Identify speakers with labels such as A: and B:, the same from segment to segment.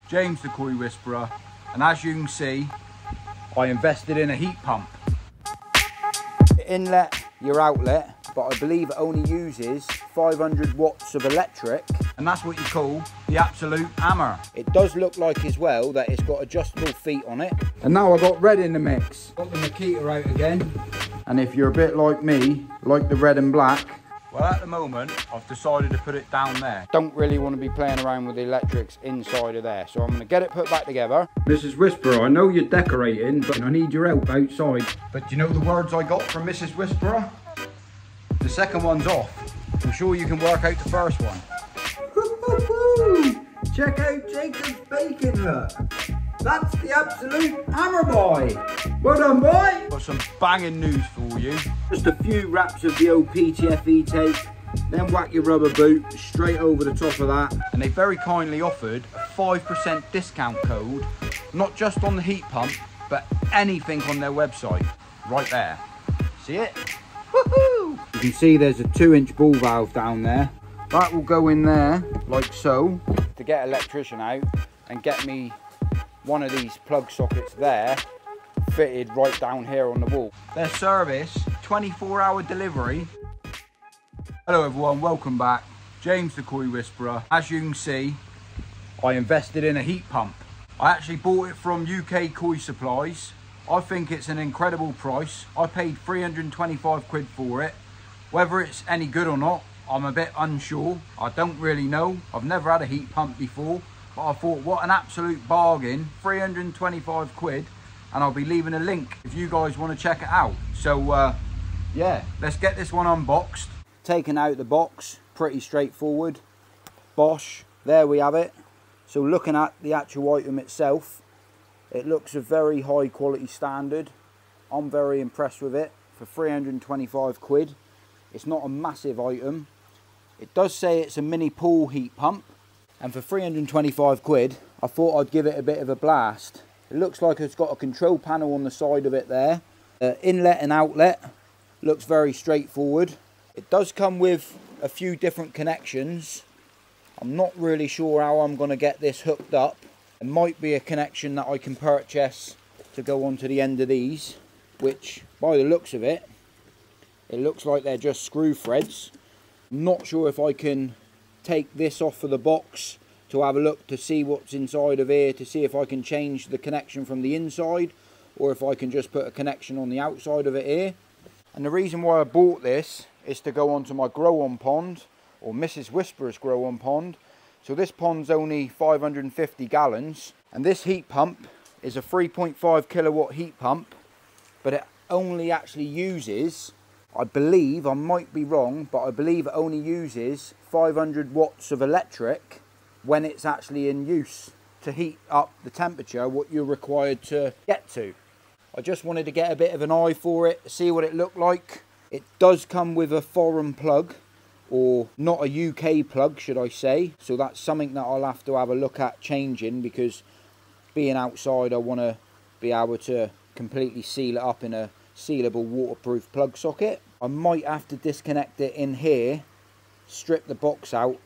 A: James the Koi Whisperer, and as you can see, I invested in a heat pump.
B: Inlet your outlet, but I believe it only uses 500 watts of electric.
A: And that's what you call the absolute hammer.
B: It does look like as well that it's got adjustable feet on it.
A: And now I got red in the mix. Got the Makita out again. And if you're a bit like me, like the red and black, well, at the moment, I've decided to put it down there.
B: Don't really want to be playing around with the electrics inside of there, so I'm going to get it put back together.
A: Mrs. Whisperer, I know you're decorating, but I need your help outside. But do you know the words I got from Mrs. Whisperer? The second one's off. I'm sure you can work out the first one. Check out Jacob's Bacon Hut. That's the absolute hammer, boy. Well done, boy. Got some banging news for you. Just a few wraps of the old PTFE tape, then whack your rubber boot straight over the top of that. And they very kindly offered a 5% discount code, not just on the heat pump, but anything on their website. Right there. See it? Woohoo! You can see there's a 2-inch ball valve down there. That will go in there, like so.
B: To get an electrician out and get me one of these plug sockets there fitted right down here on the wall.
A: Their service, 24-hour delivery. Hello everyone, welcome back. James the Koi Whisperer. As you can see, I invested in a heat pump. I actually bought it from UK Koi Supplies. I think it's an incredible price. I paid 325 quid for it. Whether it's any good or not, I'm a bit unsure. I don't really know. I've never had a heat pump before, but I thought what an absolute bargain. 325 quid, and I'll be leaving a link if you guys want to check it out. So yeah, let's get this one unboxed.
B: Taking out the box, pretty straightforward. Bosch, there we have it. So looking at the actual item itself, it looks a very high quality standard. I'm very impressed with it for 325 quid. It's not a massive item. It does say it's a mini pool heat pump, and for 325 quid I thought I'd give it a bit of a blast. It looks like it's got a control panel on the side of it there. Inlet and outlet looks very straightforward. It does come with a few different connections. I'm not really sure how I'm going to get this hooked up. It might be a connection that I can purchase to go onto the end of these, which by the looks of it, it looks like they're just screw threads. I'm not sure if I can take this off of the box to have a look to see what's inside of here, to see if I can change the connection from the inside, or if I can just put a connection on the outside of it here. And the reason why I bought this is to go onto my grow-on pond, or Mrs. Whisperer's grow-on pond. So this pond's only 550 gallons, and this heat pump is a 3.5 kilowatt heat pump, but it only actually uses, I believe, I might be wrong, but I believe it only uses 500 watts of electric when it's actually in use to heat up the temperature what you're required to get to. I just wanted to get a bit of an eye for it, see what it looked like. It does come with a foreign plug, or not a UK plug should I say, so that's something that I'll have to have a look at changing, because being outside I want to be able to completely seal it up in a sealable waterproof plug socket. I might have to disconnect it in here, strip the box out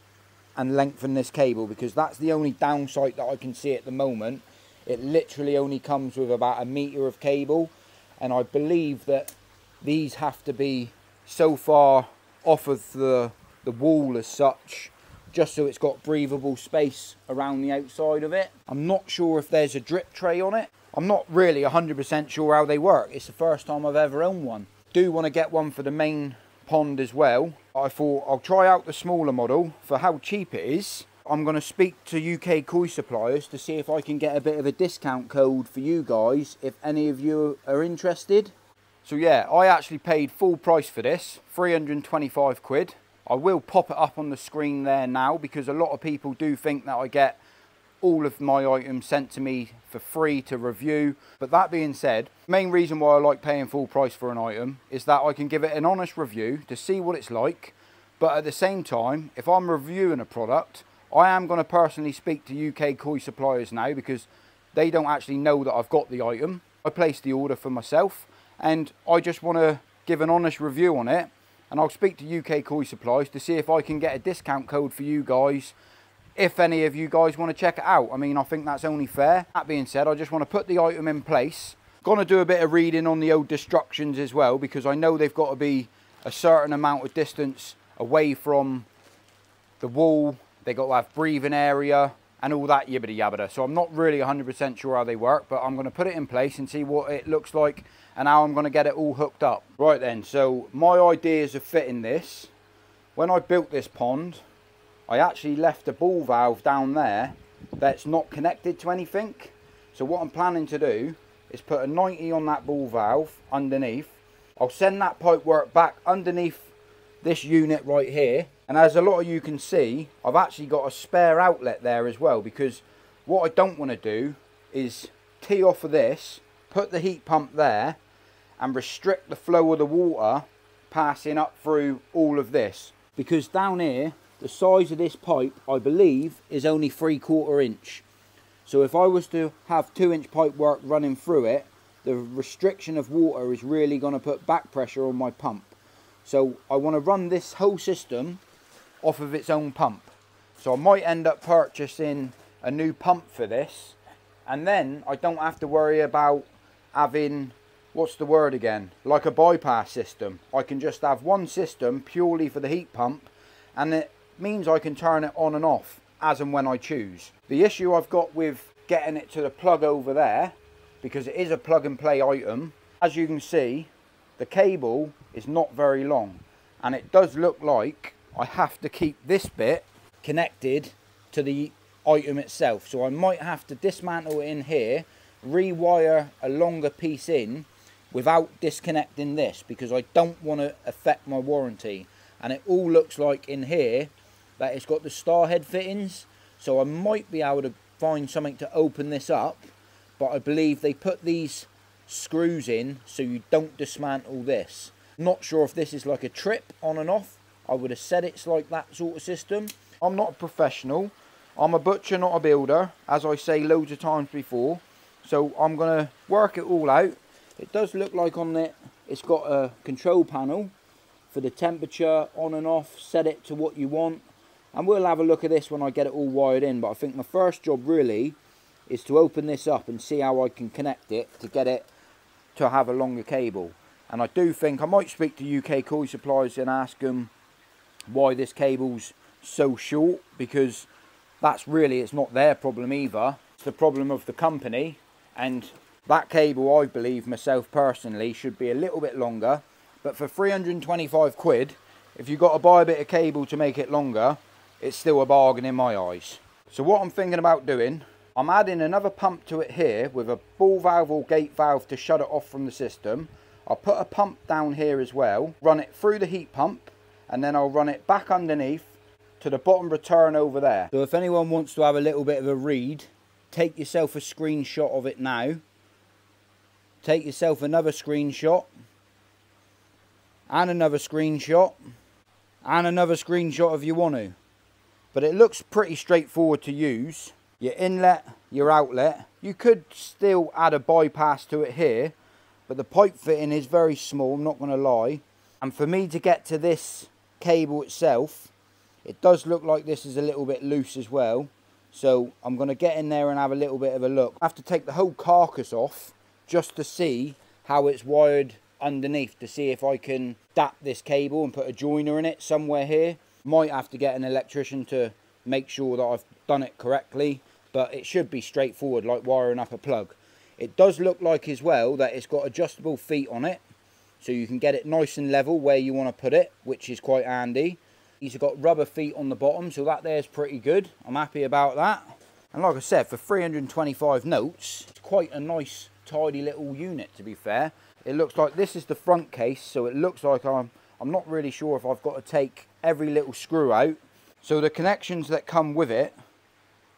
B: and lengthen this cable, because that's the only downside that I can see at the moment. It literally only comes with about 1 meter of cable, and I believe that these have to be so far off of the wall as such, just so it's got breathable space around the outside of it. I'm not sure if there's a drip tray on it. I'm not really 100% sure how they work. It's the first time I've ever owned one. Do want to get one for the main pond as well. I thought I'll try out the smaller model for how cheap it is. I'm going to speak to UK Koi suppliers to see if I can get a bit of a discount code for you guys if any of you are interested. So yeah, I actually paid full price for this, 325 quid. I will pop it up on the screen there now, because a lot of people do think that I get all of my items sent to me for free to review. But that being said, the main reason why I like paying full price for an item is that I can give it an honest review to see what it's like. But at the same time, if I'm reviewing a product, I am going to personally speak to UK Koi suppliers now, because they don't actually know that I've got the item. I placed the order for myself, and I just want to give an honest review on it. And I'll speak to UK Koi supplies to see if I can get a discount code for you guys if any of you guys want to check it out. I mean, I think that's only fair. That being said, I just want to put the item in place. Gonna do a bit of reading on the old destructions as well, because I know they've got to be a certain amount of distance away from the wall. They got to have breathing area and all that yibbity yabbada. So I'm not really 100% sure how they work, but I'm going to put it in place and see what it looks like and how I'm going to get it all hooked up. Right then, so my ideas of fitting this, when I built this pond, I actually left a ball valve down there that's not connected to anything. So what I'm planning to do is put a 90 on that ball valve underneath. I'll send that pipe work back underneath this unit right here. And as a lot of you can see, I've actually got a spare outlet there as well, because what I don't want to do is tee off of this, put the heat pump there and restrict the flow of the water passing up through all of this. Because down here, the size of this pipe, I believe, is only 3/4 inch. So if I was to have 2-inch pipe work running through it, the restriction of water is really going to put back pressure on my pump. So I want to run this whole system off of its own pump. So I might end up purchasing a new pump for this, and then I don't have to worry about having, what's the word again, like a bypass system. I can just have one system purely for the heat pump, and it means I can turn it on and off as and when I choose. The issue I've got with getting it to the plug over there, because it is a plug and play item, as you can see, the cable is not very long, and it does look like I have to keep this bit connected to the item itself. So I might have to dismantle it in here, rewire a longer piece in without disconnecting this, because I don't want to affect my warranty. And it all looks like in here that it's got the star head fittings, so I might be able to find something to open this up, but I believe they put these screws in so you don't dismantle this. Not sure if this is like a trip on and off. I would have said it's like that sort of system. I'm not a professional. I'm a butcher, not a builder, as I say loads of times before. So I'm going to work it all out. It does look like on it, it's got a control panel for the temperature on and off. Set it to what you want. And we'll have a look at this when I get it all wired in. But I think my first job really is to open this up and see how I can connect it to get it to have a longer cable. And I do think I might speak to UK coil suppliers and ask them why this cable's so short, because that's really, it's not their problem either. It's the problem of the company, and that cable, I believe myself personally, should be a little bit longer. But for 325 quid, if you've got to buy a bit of cable to make it longer, it's still a bargain in my eyes. So what I'm thinking about doing, I'm adding another pump to it here with a ball valve or gate valve to shut it off from the system. I'll put a pump down here as well, run it through the heat pump, and then I'll run it back underneath to the bottom return over there. So if anyone wants to have a little bit of a read, take yourself a screenshot of it now. Take yourself another screenshot, and another screenshot, and another screenshot if you want to. But it looks pretty straightforward to use. Your inlet, your outlet. You could still add a bypass to it here, but the pipe fitting is very small, I'm not going to lie. And for me to get to this cable itself, it does look like this is a little bit loose as well. So I'm going to get in there and have a little bit of a look. I have to take the whole carcass off just to see how it's wired underneath, to see if I can adapt this cable and put a joiner in it somewhere here. Might have to get an electrician to make sure that I've done it correctly, but it should be straightforward, like wiring up a plug. It does look like as well that it's got adjustable feet on it, so you can get it nice and level where you want to put it, which is quite handy. These have got rubber feet on the bottom, so that there's pretty good. I'm happy about that. And like I said, for 325 notes, it's quite a nice, tidy little unit, to be fair. It looks like this is the front case, so it looks like I'm not really sure if I've got to take every little screw out. So the connections that come with it,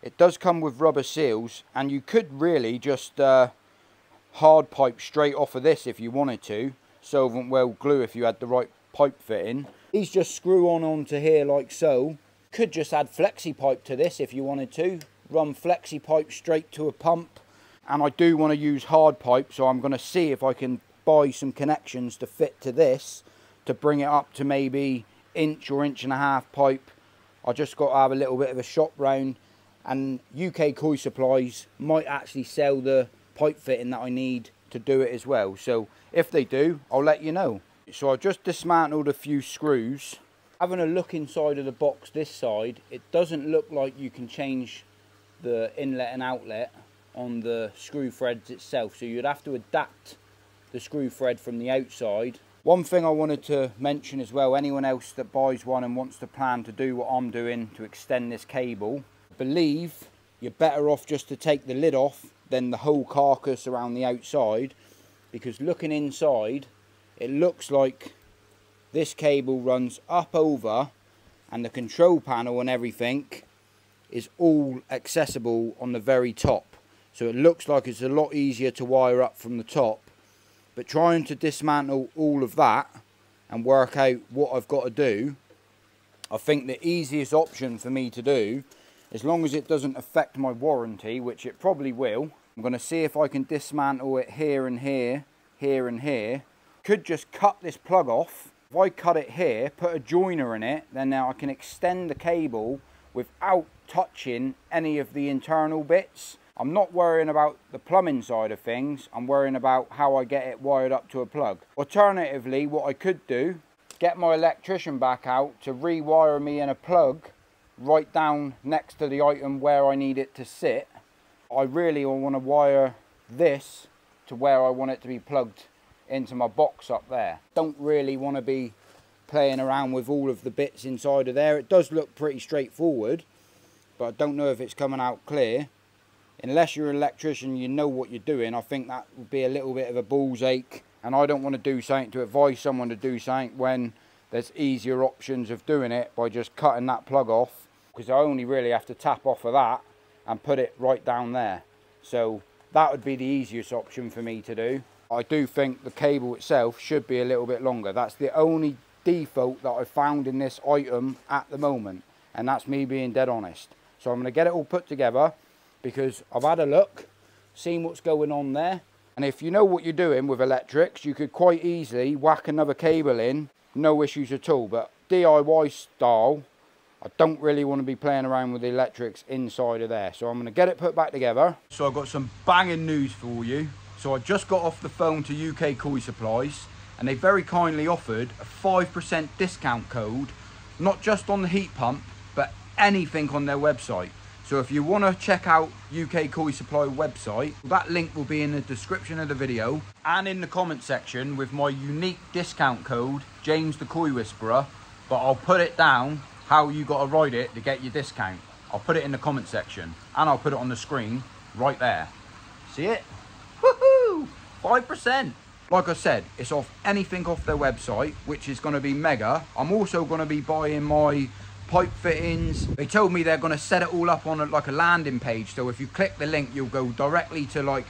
B: it does come with rubber seals, and you could really just hard pipe straight off of this if you wanted to. Solvent weld glue if you had the right pipe fitting. These just screw on onto here like so. Could just add flexi pipe to this if you wanted to. Run flexi pipe straight to a pump. And I do want to use hard pipe, so I'm going to see if I can buy some connections to fit to this, to bring it up to maybe inch or inch and a half pipe I just got to have a little bit of a shop round, and UK Koi Supplies might actually sell the pipe fitting that I need to do it as well. So if they do, I'll let you know. So I just dismantled a few screws. Having a look inside of the box this side, it doesn't look like you can change the inlet and outlet on the screw threads itself, so you'd have to adapt the screw thread from the outside. One thing I wanted to mention as well, anyone else that buys one and wants to plan to do what I'm doing to extend this cable, I believe you're better off just to take the lid off than the whole carcass around the outside, because looking inside, it looks like this cable runs up over, and the control panel and everything is all accessible on the very top. So it looks like it's a lot easier to wire up from the top. But trying to dismantle all of that and work out what I've got to do, I think the easiest option for me to do, as long as it doesn't affect my warranty, which it probably will, I'm going to see if I can dismantle it here and here, here and here. Could just cut this plug off. If I cut it here, put a joiner in it, then now I can extend the cable without touching any of the internal bits. I'm not worrying about the plumbing side of things, I'm worrying about how I get it wired up to a plug. Alternatively, what I could do, get my electrician back out to rewire me in a plug right down next to the item where I need it to sit. I really want to wire this to where I want it to be plugged into my box up there. Don't really want to be playing around with all of the bits inside of there. It does look pretty straightforward, but I don't know if it's coming out clear. Unless you're an electrician, you know what you're doing. I think that would be a little bit of a balls ache, and I don't want to do something to advise someone to do something when there's easier options of doing it by just cutting that plug off, because I only really have to tap off of that and put it right down there. So that would be the easiest option for me to do. I do think the cable itself should be a little bit longer. That's the only default that I found in this item at the moment, and that's me being dead honest. So I'm going to get it all put together, because I've had a look, seen what's going on there, and if you know what you're doing with electrics, you could quite easily whack another cable in, no issues at all. But DIY style, I don't really want to be playing around with the electrics inside of there. So I'm going to get it put back together.
A: So I've got some banging news for you. So I just got off the phone to UK Koi Supplies, and they very kindly offered a 5% discount code, not just on the heat pump, but anything on their website. So if you want to check out UK Koi Supply website, that link will be in the description of the video and in the comment section with my unique discount code, James the Koi Whisperer. But I'll put it down how you got to write it to get your discount. I'll put it in the comment section, and I'll put it on the screen right there. See it? Woohoo! 5%. Like I said, it's off anything off their website, which is going to be mega. I'm also going to be buying my pipe fittings. They told me they're going to set it all up on like a landing page, so if you click the link, you'll go directly to, like,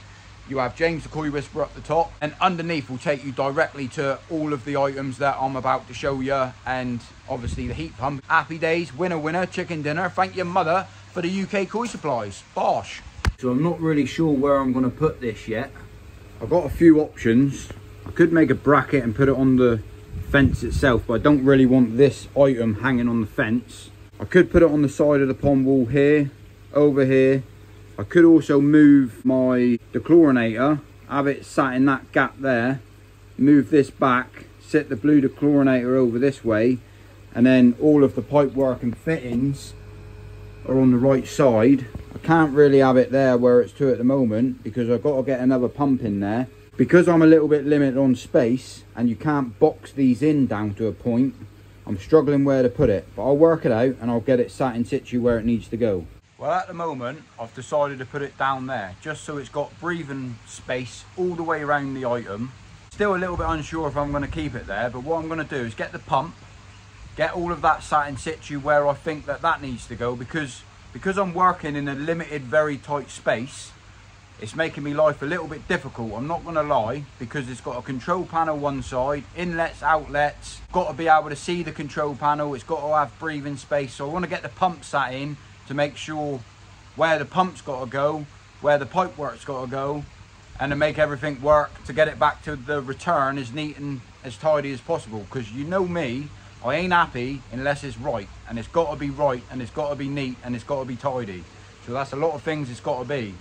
A: you have James the Koi Whisperer up the top, and underneath will take you directly to all of the items that I'm about to show you, and obviously the heat pump. Happy days, winner winner, chicken dinner. Thank your mother for the UK Koi Supplies. Bosh. So I'm not really sure where I'm going to put this yet. I've got a few options. I could make a bracket and put it on the fence itself, but I don't really want this item hanging on the fence. I could put it on the side of the pond wall here, over here. I could also move my dechlorinator, have it sat in that gap there, move this back, sit the blue dechlorinator over this way, and then all of the pipe work and fittings are on the right side. I can't really have it there where it's to at the moment, because I've got to get another pump in there. Because I'm a little bit limited on space and you can't box these in down to a point, I'm struggling where to put it, but I'll work it out and I'll get it sat in situ where it needs to go. Well, at the moment I've decided to put it down there just so it's got breathing space all the way around the item. Still a little bit unsure if I'm going to keep it there, but what I'm going to do is get the pump, get all of that sat in situ where I think that needs to go, because I'm working in a limited, very tight space. It's making me life a little bit difficult, I'm not going to lie, because it's got a control panel one side, inlets, outlets, got to be able to see the control panel, it's got to have breathing space. So I want to get the pump sat in to make sure where the pump's got to go, where the pipe work's got to go, and to make everything work to get it back to the return as neat and as tidy as possible. Because you know me, I ain't happy unless it's right, and it's got to be right, and it's got to be neat, and it's got to be tidy. So that's a lot of things it's got to be.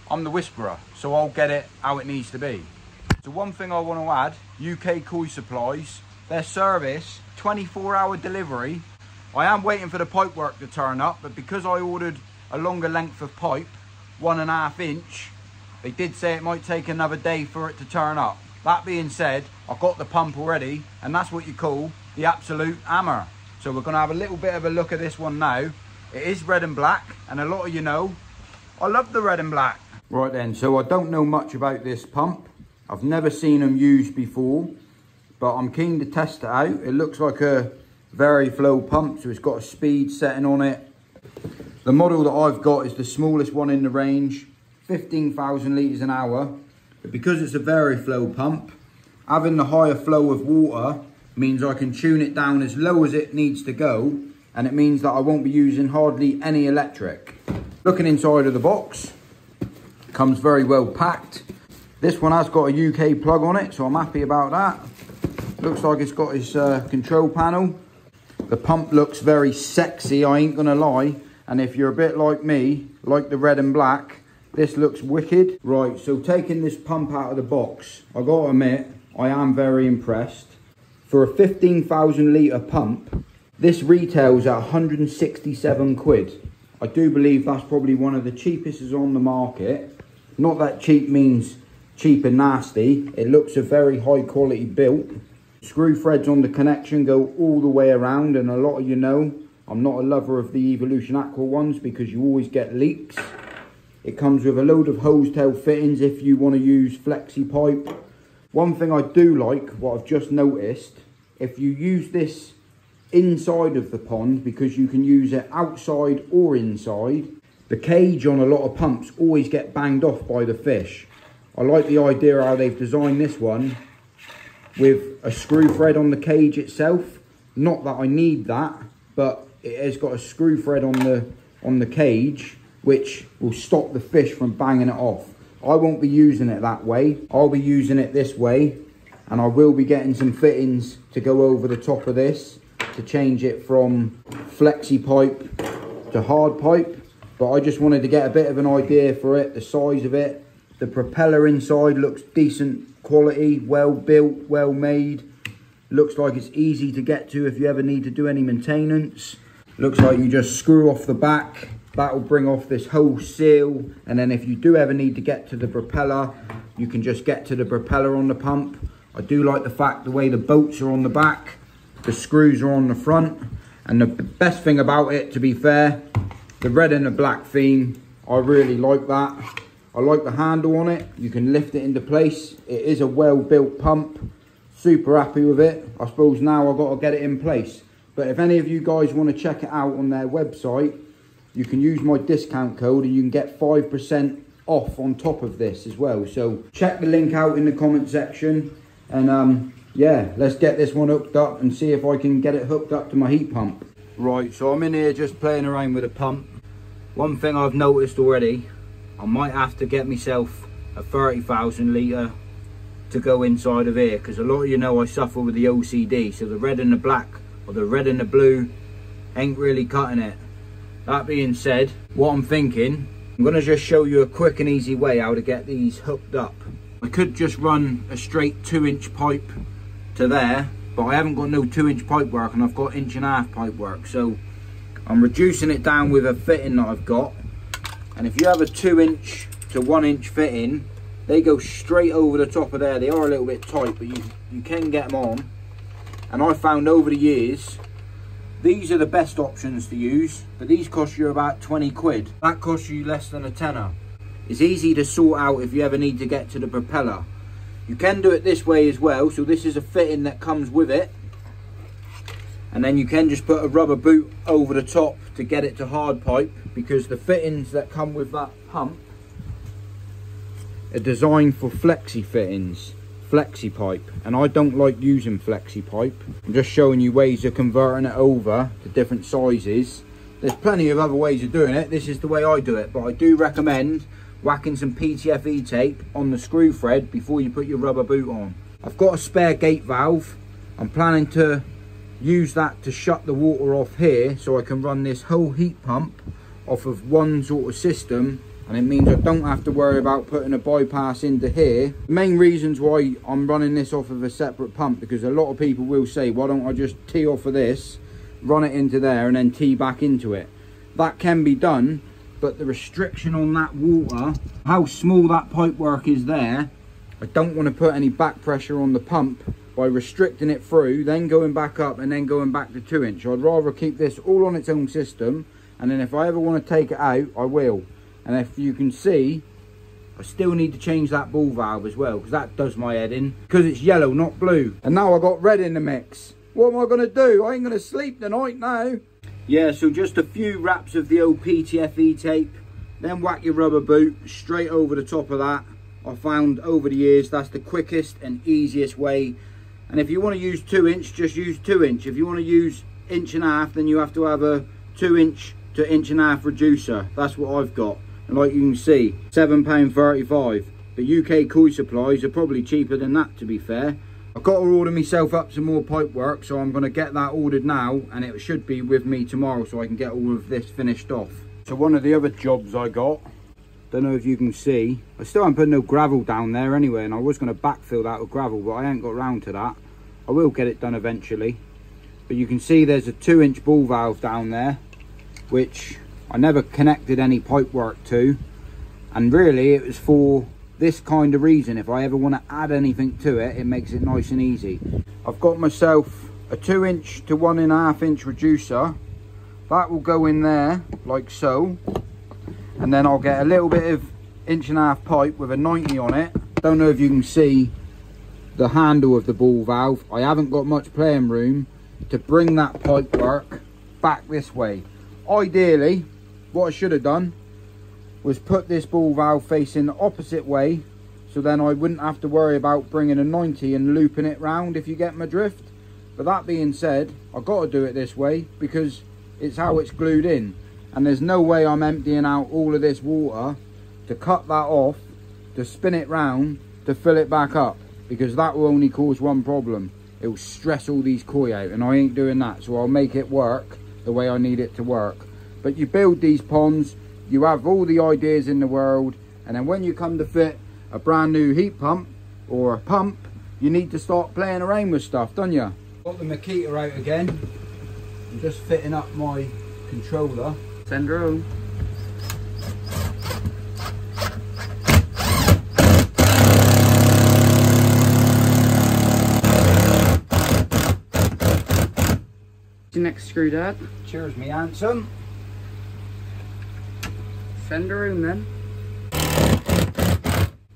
A: I'm the whisperer, so I'll get it how it needs to be. So one thing I want to add, UK Koi Supplies, their service, 24-hour delivery. I am waiting for the pipe work to turn up, but because I ordered a longer length of pipe, 1.5 inch, they did say it might take another day for it to turn up. That being said, I've got the pump already, and that's what you call the absolute hammer. So we're going to have a little bit of a look at this one now. It is red and black, and a lot of you know I love the red and black. Right then, so I don't know much about this pump. I've never seen them used before, but I'm keen to test it out. It looks like a very flow pump, so it's got a speed setting on it. The model that I've got is the smallest one in the range, 15,000 litres an hour. But because it's a very flow pump, having the higher flow of water means I can tune it down as low as it needs to go, and it means that I won't be using hardly any electric. Looking inside of the box, comes very well packed. This one has got a UK plug on it, so I'm happy about that. Looks like it's got its control panel. The pump looks very sexy, I ain't gonna lie. And if you're a bit like me, like the red and black, this looks wicked. Right, so taking this pump out of the box, I gotta admit, I am very impressed. For a 15,000 litre pump, this retails at 167 quid. I do believe that's probably one of the cheapest on the market. Not that cheap means cheap and nasty. It looks a very high quality built. Screw threads on the connection go all the way around, and a lot of you know I'm not a lover of the Evolution Aqua ones because you always get leaks. It comes with a load of hose tail fittings if you want to use flexi pipe. One thing I do like, what I've just noticed, if you use this inside of the pond, because you can use it outside or inside, the cage on a lot of pumps always get banged off by the fish. I like the idea how they've designed this one with a screw thread on the cage itself. Not that I need that, but it has got a screw thread on the cage which will stop the fish from banging it off. I won't be using it that way. I'll be using it this way, and I will be getting some fittings to go over the top of this to change it from flexi pipe to hard pipe. But I just wanted to get a bit of an idea for it, the size of it. The propeller inside looks decent quality, well built, well made. Looks like it's easy to get to if you ever need to do any maintenance. Looks like you just screw off the back. That will bring off this whole seal, and then if you do ever need to get to the propeller, you can just get to the propeller on the pump. I do like the fact the way the bolts are on the back, the screws are on the front, and the best thing about it, to be fair, the red and the black theme, I really like that. I like the handle on it, you can lift it into place. It is a well-built pump, super happy with it. I suppose now I've got to get it in place. But if any of you guys want to check it out on their website, you can use my discount code and you can get 5% off on top of this as well. So check the link out in the comment section, and yeah, let's get this one hooked up and see if I can get it hooked up to my heat pump. Right, so I'm in here just playing around with the pump. One thing I've noticed already, I might have to get myself a 30,000 litre to go inside of here, because a lot of you know I suffer with the OCD, so the red and the black or the red and the blue ain't really cutting it. That being said, what I'm thinking, I'm going to just show you a quick and easy way how to get these hooked up. I could just run a straight 2-inch pipe to there, but I haven't got no 2-inch pipe work, and I've got 1.5-inch pipe work. So I'm reducing it down with a fitting that I've got. And if you have a 2-inch to 1-inch fitting, they go straight over the top of there. They are a little bit tight, but you can get them on. And I found over the years, these are the best options to use, but these cost you about 20 quid. That costs you less than a tenner. It's easy to sort out if you ever need to get to the propeller. You can do it this way as well, so this is a fitting that comes with it. And then you can just put a rubber boot over the top to get it to hard pipe, because the fittings that come with that pump are designed for flexi fittings. Flexi pipe, and I don't like using flexi pipe. I'm just showing you ways of converting it over to different sizes. There's plenty of other ways of doing it. This is the way I do it, but I do recommend whacking some PTFE tape on the screw thread before you put your rubber boot on. I've got a spare gate valve. I'm planning to
B: use that to shut the water off here, so I can run this whole heat pump off of one sort of system, and it means I don't have to worry about putting a bypass into here. The main reasons why I'm running this off of a separate pump, because a lot of people will say, why don't I just tee off of this, run it into there and then tee back into it. That can be done, but the restriction on that water, how small that pipe work is there, I don't want to put any back pressure on the pump by restricting it through, then going back up and then going back to 2-inch. I'd rather keep this all on its own system, and then if I ever want to take it out, I will. And if you can see, I still need to change that ball valve as well, because that does my head in, because it's yellow, not blue. And now I got red in the mix. What am I going to do? I ain't going to sleep tonight now. Yeah, so just a few wraps of the old PTFE tape, then whack your rubber boot straight over the top of that. I found over the years that's the quickest and easiest way. And if you want to use 2-inch, just use 2-inch. If you want to use 1.5 inch, then you have to have a 2-inch to 1.5 inch reducer. That's what I've got. And like you can see, £7.35. The UK koi supplies are probably cheaper than that, to be fair. I've got to order myself up some more pipe work, so I'm going to get that ordered now, and it should be with me tomorrow so I can get all of this finished off. So one of the other jobs I got, don't know if you can see, I still haven't put no gravel down there anyway, and I was going to backfill that with gravel, but I ain't got round to that. I will get it done eventually. But you can see there's a 2-inch ball valve down there, which I never connected any pipe work to, and really it was for this kind of reason. If I ever want to add anything to it, it makes it nice and easy. I've got myself a 2-inch to 1.5 inch reducer. That will go in there like so, and then I'll get a little bit of 1.5 inch pipe with a 90 on it. Don't know if you can see the handle of the ball valve. I haven't got much playing room to bring that pipe work back this way. Ideally, what I should have done was put this ball valve facing the opposite way, so then I wouldn't have to worry about bringing a 90 and looping it round, if you get my drift. But that being said, I've got to do it this way because it's how it's glued in, and there's no way I'm emptying out all of this water to cut that off, to spin it round, to fill it back up, because that will only cause one problem. It will stress all these koi out, and I ain't doing that. So I'll make it work the way I need it to work. But you build these ponds, you have all the ideas in the world, and then when you come to fit a brand new heat pump or a pump, you need to start playing around with stuff, don't you? Got the Makita out again. I'm just fitting up my controller. Send her home.
C: Your next screw, Dad.
B: Cheers, me handsome.
C: Send her in then.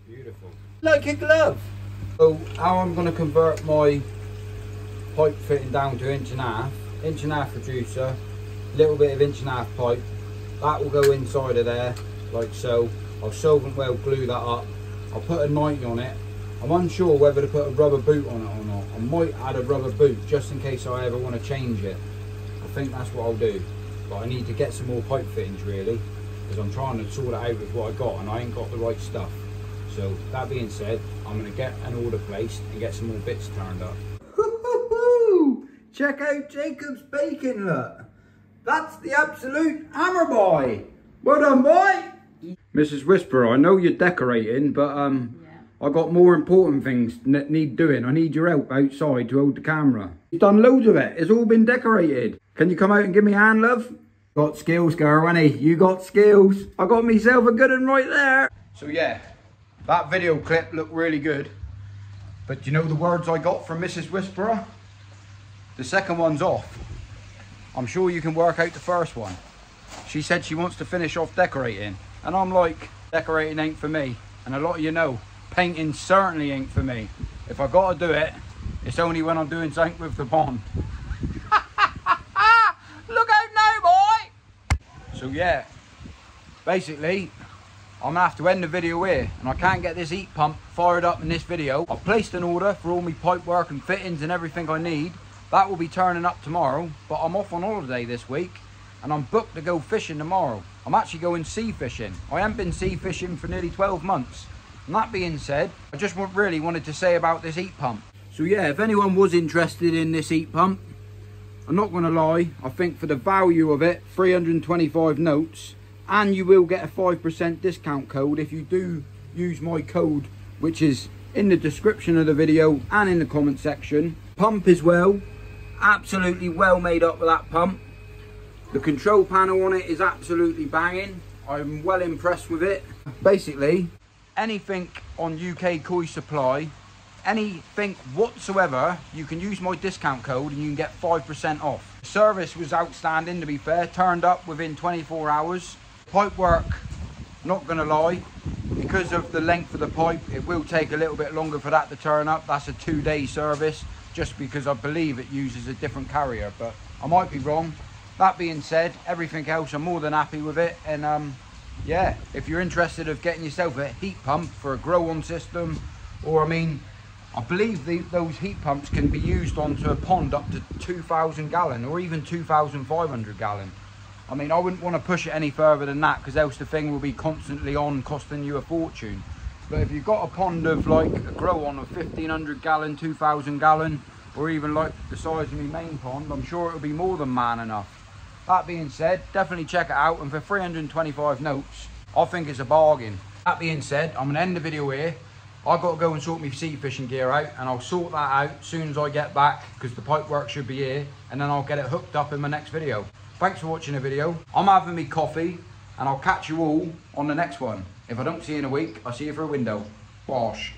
B: Beautiful. Like a glove. So how I'm going to convert my pipe fitting down to 1.5 inch reducer, little bit of 1.5 inch pipe, that will go inside of there like so. I'll solvent weld glue that up. I'll put a 90 on it. I'm unsure whether to put a rubber boot on it or not. I might add a rubber boot just in case I ever want to change it. I think that's what I'll do. But I need to get some more pipe fittings really, because I'm trying to sort it out with what I got and I ain't got the right stuff. So that being said, I'm going to get an order placed and get some more bits turned up. Check out Jacob's bacon, look. That's the absolute hammer, boy. Well done, boy. Mrs. Whisperer, I know you're decorating, but I got more important things that need doing. I need your help outside to hold the camera. You've done loads of it. It's all been decorated. Can you come out and give me a hand, love? Got skills, girl, ain't he? You got skills. I got myself a good one right there. So yeah, that video clip looked really good. But do you know the words I got from Mrs. Whisperer? The second one's off. I'm sure you can work out the first one. She said she wants to finish off decorating. And I'm like, decorating ain't for me. And a lot of you know, painting certainly ain't for me. If I gotta do it, it's only when I'm doing something with the pond. Look out now, boy! So yeah, basically, I'm gonna have to end the video here, and I can't get this heat pump fired up in this video. I've placed an order for all my pipe work and fittings and everything I need. That will be turning up tomorrow, but I'm off on holiday this week, and I'm booked to go fishing tomorrow. I'm actually going sea fishing. I haven't been sea fishing for nearly 12 months. And that being said, I just really wanted to say about this heat pump. So yeah, if anyone was interested in this heat pump,
A: I'm not going to lie, I think for the value of it, 325 notes, and you will get a 5% discount code if you do use my code, which is in the description of the video and in the comment section. Pump as well, absolutely well made up with that pump. The control panel on it is absolutely banging. I'm well impressed with it. Basically, anything on UK Koi Supply, anything whatsoever, you can use my discount code and you can get 5% off. The service was outstanding, to be fair, turned up within 24 hours. Pipe work, not gonna lie, because of the length of the pipe, it will take a little bit longer for that to turn up. That's a 2-day service, just because I believe it uses a different carrier, but I might be wrong. That being said, everything else, I'm more than happy with it. And yeah, if you're interested of getting yourself a heat pump for a grow-on system, or I mean, I believe those heat pumps can be used onto a pond up to 2,000 gallon or even 2,500 gallon. I mean, I wouldn't want to push it any further than that, because else the thing will be constantly on, costing you a fortune. But if you've got a pond of like a grow-on of 1,500 gallon, 2,000 gallon, or even like the size of my main pond, I'm sure it'll be more than man enough. That being said, definitely check it out, and for 325 notes, I think it's a bargain. That being said, I'm going to end the video here. I've got to go and sort my sea fishing gear out, and I'll sort that out as soon as I get back, because the pipe work should be here, and then I'll get it hooked up in my next video. Thanks for watching the video. I'm having me coffee, and I'll catch you all on the next one. If I don't see you in a week, I'll see you through a window. Bosh.